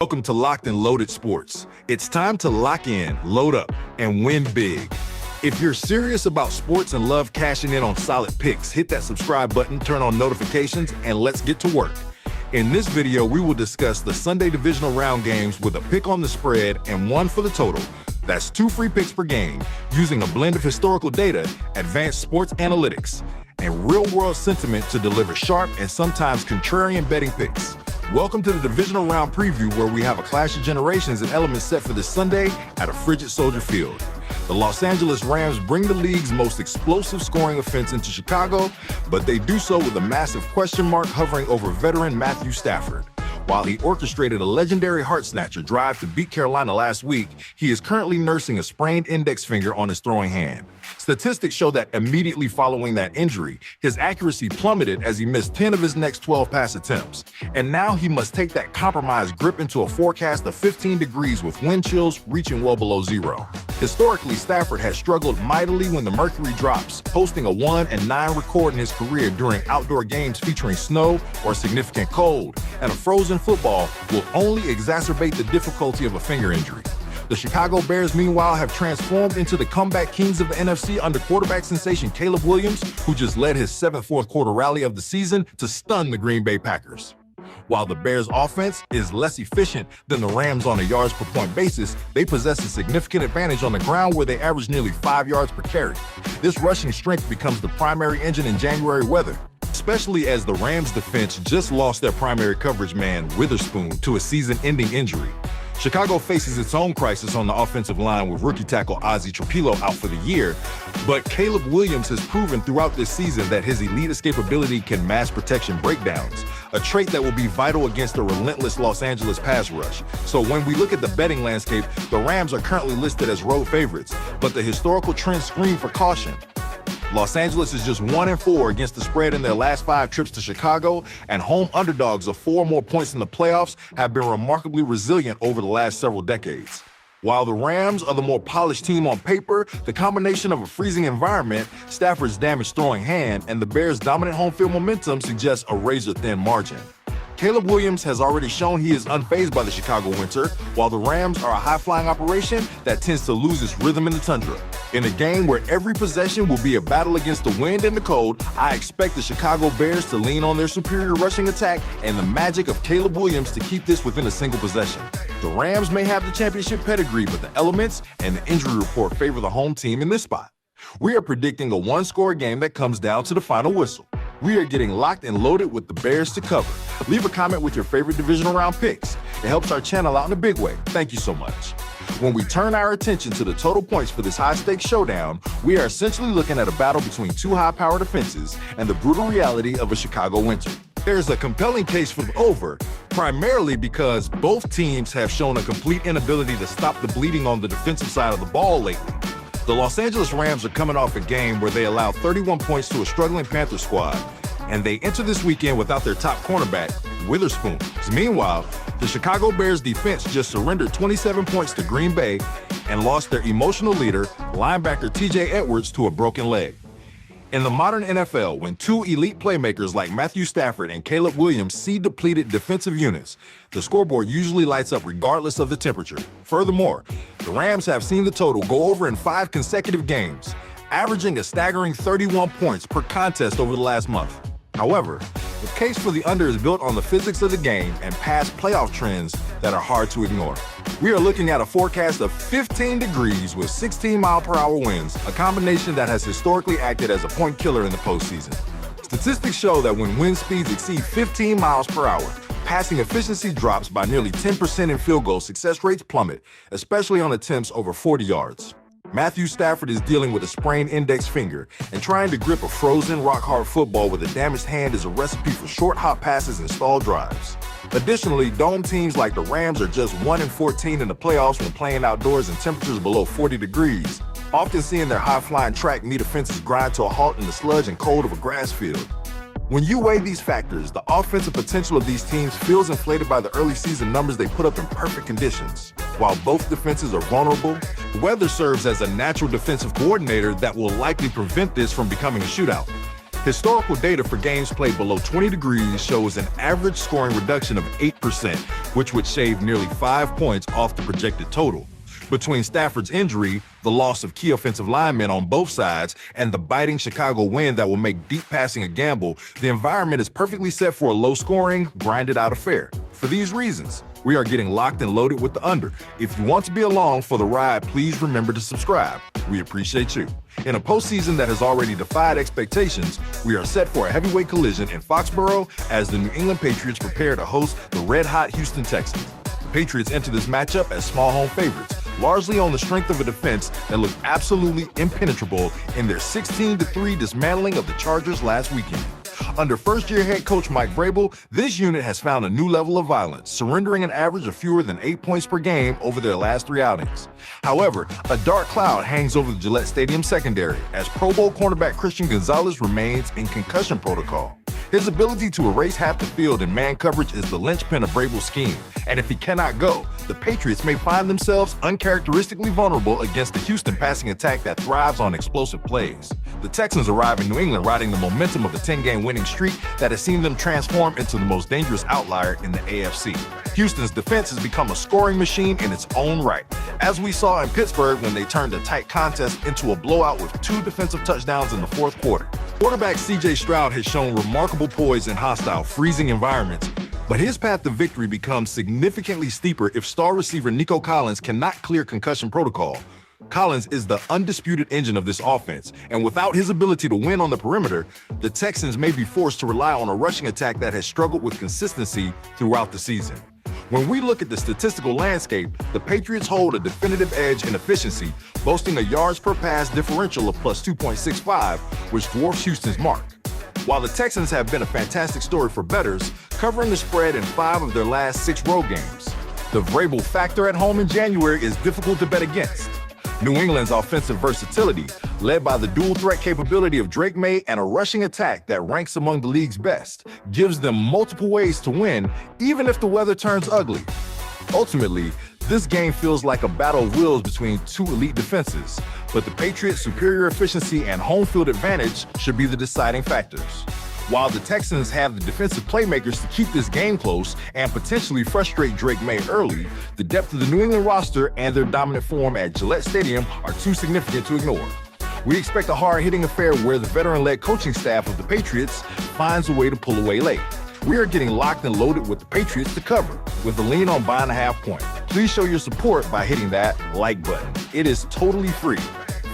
Welcome to Locked and Loaded Sports. It's time to lock in, load up, and win big. If you're serious about sports and love cashing in on solid picks, hit that subscribe button, turn on notifications, and let's get to work. In this video, we will discuss the Sunday Divisional Round games with a pick on the spread and one for the total. That's 2 free picks per game, using a blend of historical data, advanced sports analytics, and real-world sentiment to deliver sharp and sometimes contrarian betting picks. Welcome to the Divisional Round preview, where we have a clash of generations and elements set for this Sunday at a frigid Soldier Field. The Los Angeles Rams bring the league's most explosive scoring offense into Chicago, but they do so with a massive question mark hovering over veteran Matthew Stafford. While he orchestrated a legendary heart-snatcher drive to beat Carolina last week, he is currently nursing a sprained index finger on his throwing hand. Statistics show that immediately following that injury, his accuracy plummeted as he missed 10 of his next 12 pass attempts. And now he must take that compromised grip into a forecast of 15 degrees with wind chills reaching well below zero. Historically, Stafford has struggled mightily when the mercury drops, posting a 1-9 record in his career during outdoor games featuring snow or significant cold, and a frozen football will only exacerbate the difficulty of a finger injury. The Chicago Bears, meanwhile, have transformed into the comeback kings of the NFC under quarterback sensation Caleb Williams, who just led his 7th fourth-quarter rally of the season to stun the Green Bay Packers. While the Bears' offense is less efficient than the Rams on a yards-per-point basis, they possess a significant advantage on the ground, where they average nearly 5 yards per carry. This rushing strength becomes the primary engine in January weather, especially as the Rams' defense just lost their primary coverage man, Witherspoon, to a season-ending injury. Chicago faces its own crisis on the offensive line with rookie tackle Ozzie Trapilo out for the year, but Caleb Williams has proven throughout this season that his elite escapability can mask protection breakdowns, a trait that will be vital against the relentless Los Angeles pass rush. So when we look at the betting landscape, the Rams are currently listed as road favorites, but the historical trends scream for caution. Los Angeles is just 1-4 against the spread in their last 5 trips to Chicago, and home underdogs of 4 or more points in the playoffs have been remarkably resilient over the last several decades. While the Rams are the more polished team on paper, the combination of a freezing environment, Stafford's damaged throwing hand, and the Bears' dominant home field momentum suggests a razor-thin margin. Caleb Williams has already shown he is unfazed by the Chicago winter, while the Rams are a high-flying operation that tends to lose its rhythm in the tundra. In a game where every possession will be a battle against the wind and the cold, I expect the Chicago Bears to lean on their superior rushing attack and the magic of Caleb Williams to keep this within a single possession. The Rams may have the championship pedigree, but the elements and the injury report favor the home team in this spot. We are predicting a one-score game that comes down to the final whistle. We are getting locked and loaded with the Bears to cover. Leave a comment with your favorite divisional round picks. It helps our channel out in a big way. Thank you so much. When we turn our attention to the total points for this high-stakes showdown, we are essentially looking at a battle between 2 high-powered offenses and the brutal reality of a Chicago winter. There's a compelling case for the over, primarily because both teams have shown a complete inability to stop the bleeding on the defensive side of the ball lately. The Los Angeles Rams are coming off a game where they allowed 31 points to a struggling Panther squad, and they enter this weekend without their top cornerback, Witherspoon. Meanwhile, the Chicago Bears defense just surrendered 27 points to Green Bay and lost their emotional leader, linebacker TJ Edwards, to a broken leg. In the modern NFL, when 2 elite playmakers like Matthew Stafford and Caleb Williams see depleted defensive units, the scoreboard usually lights up regardless of the temperature. Furthermore, the Rams have seen the total go over in 5 consecutive games, averaging a staggering 31 points per contest over the last month. However, the case for the under is built on the physics of the game and past playoff trends that are hard to ignore. We are looking at a forecast of 15 degrees with 16-mile-per-hour winds, a combination that has historically acted as a point killer in the postseason. Statistics show that when wind speeds exceed 15 miles per hour, passing efficiency drops by nearly 10% and field goal success rates plummet, especially on attempts over 40 yards. Matthew Stafford is dealing with a sprained index finger, and trying to grip a frozen, rock-hard football with a damaged hand is a recipe for short hop passes and stalled drives. Additionally, dome teams like the Rams are just 1-14 in the playoffs when playing outdoors in temperatures below 40 degrees, often seeing their high-flying track meet offenses grind to a halt in the sludge and cold of a grass field. When you weigh these factors, the offensive potential of these teams feels inflated by the early season numbers they put up in perfect conditions. While both defenses are vulnerable, the weather serves as a natural defensive coordinator that will likely prevent this from becoming a shootout. Historical data for games played below 20 degrees shows an average scoring reduction of 8%, which would shave nearly 5 points off the projected total. Between Stafford's injury, the loss of key offensive linemen on both sides, and the biting Chicago wind that will make deep passing a gamble, the environment is perfectly set for a low-scoring, grinded-out affair. For these reasons, we are getting locked and loaded with the under. If you want to be along for the ride, please remember to subscribe. We appreciate you. In a postseason that has already defied expectations, we are set for a heavyweight collision in Foxborough as the New England Patriots prepare to host the red-hot Houston Texans. The Patriots enter this matchup as small home favorites, largely on the strength of a defense that looked absolutely impenetrable in their 16-3 dismantling of the Chargers last weekend. Under first-year head coach Mike Vrabel, this unit has found a new level of violence, surrendering an average of fewer than 8 points per game over their last 3 outings. However, a dark cloud hangs over the Gillette Stadium secondary as Pro Bowl cornerback Christian Gonzalez remains in concussion protocol. His ability to erase half the field in man coverage is the linchpin of Vrabel's scheme, and if he cannot go, the Patriots may find themselves uncharacteristically vulnerable against the Houston passing attack that thrives on explosive plays. The Texans arrive in New England riding the momentum of a 10-game winning streak that has seen them transform into the most dangerous outlier in the AFC. Houston's defense has become a scoring machine in its own right, as we saw in Pittsburgh when they turned a tight contest into a blowout with 2 defensive touchdowns in the fourth quarter. Quarterback C.J. Stroud has shown remarkable poise in hostile, freezing environments, but his path to victory becomes significantly steeper if star receiver Nico cannot clear concussion protocol. Collins is the undisputed engine of this offense, and without his ability to win on the perimeter, the Texans may be forced to rely on a rushing attack that has struggled with consistency throughout the season. When we look at the statistical landscape, the Patriots hold a definitive edge in efficiency, boasting a yards per pass differential of plus 2.65, which dwarfs Houston's mark. While the Texans have been a fantastic story for bettors, covering the spread in 5 of their last 6 road games. The Vrabel Factor at home in January is difficult to bet against. New England's offensive versatility, led by the dual threat capability of Maye and a rushing attack that ranks among the league's best, gives them multiple ways to win, even if the weather turns ugly. Ultimately, this game feels like a battle of wills between 2 elite defenses, but the Patriots' superior efficiency and home field advantage should be the deciding factors. While the Texans have the defensive playmakers to keep this game close and potentially frustrate Maye early, the depth of the New England roster and their dominant form at Gillette Stadium are too significant to ignore. We expect a hard-hitting affair where the veteran-led coaching staff of the Patriots finds a way to pull away late. We are getting locked and loaded with the Patriots to cover, with a lean on buying a half point. Please show your support by hitting that like button. It is totally free.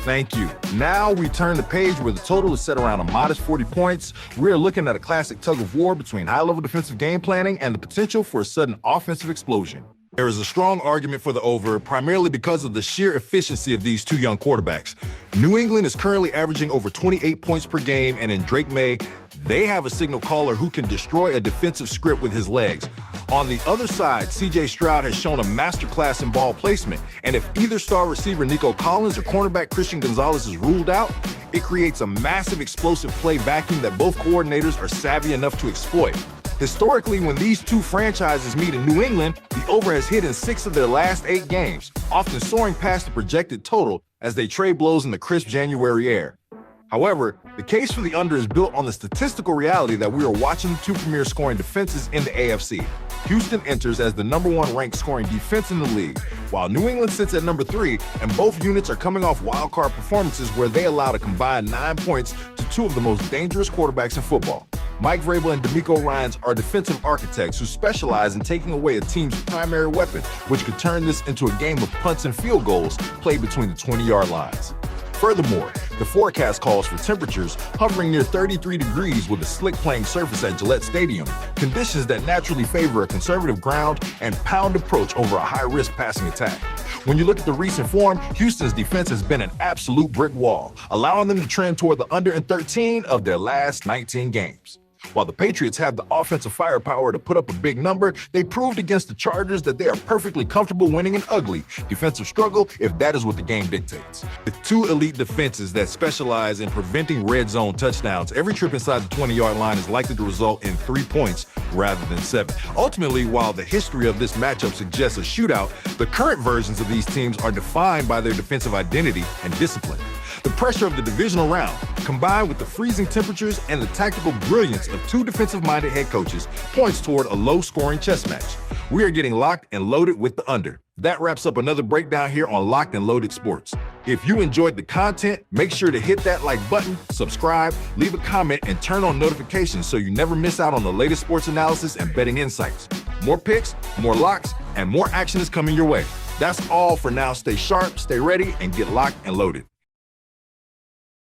Thank you. Now we turn the page where the total is set around a modest 40 points. We're looking at a classic tug-of-war between high-level defensive game planning and the potential for a sudden offensive explosion. There is a strong argument for the over, primarily because of the sheer efficiency of these 2 young quarterbacks. New England is currently averaging over 28 points per game, and in Maye, they have a signal caller who can destroy a defensive script with his legs. On the other side, C.J. Stroud has shown a masterclass in ball placement, and if either star receiver Nico Collins or cornerback Christian Gonzalez is ruled out, it creates a massive explosive play vacuum that both coordinators are savvy enough to exploit. Historically, when these 2 franchises meet in New England, the over has hit in 6 of their last 8 games, often soaring past the projected total as they trade blows in the crisp January air. However, the case for the under is built on the statistical reality that we are watching the 2 premier scoring defenses in the AFC. Houston enters as the #1 ranked scoring defense in the league, while New England sits at number 3, and both units are coming off wildcard performances where they allowed a combined 9 points to 2 of the most dangerous quarterbacks in football. Mike Vrabel and Nico are defensive architects who specialize in taking away a team's primary weapon, which could turn this into a game of punts and field goals played between the 20-yard lines. Furthermore, the forecast calls for temperatures hovering near 33 degrees with a slick playing surface at Gillette Stadium, conditions that naturally favor a conservative ground and pound approach over a high-risk passing attack. When you look at the recent form, Houston's defense has been an absolute brick wall, allowing them to trend toward the under in 13 of their last 19 games. While the Patriots have the offensive firepower to put up a big number, they proved against the Chargers that they are perfectly comfortable winning an ugly defensive struggle if that is what the game dictates. With 2 elite defenses that specialize in preventing red zone touchdowns, every trip inside the 20-yard line is likely to result in 3 points rather than 7. Ultimately, while the history of this matchup suggests a shootout, the current versions of these teams are defined by their defensive identity and discipline. The pressure of the divisional round, combined with the freezing temperatures and the tactical brilliance of two defensive-minded head coaches, points toward a low-scoring chess match. We are getting locked and loaded with the under. That wraps up another breakdown here on Locked and Loaded Sports. If you enjoyed the content, make sure to hit that like button, subscribe, leave a comment, and turn on notifications so you never miss out on the latest sports analysis and betting insights. More picks, more locks, and more action is coming your way. That's all for now. Stay sharp, stay ready, and get locked and loaded.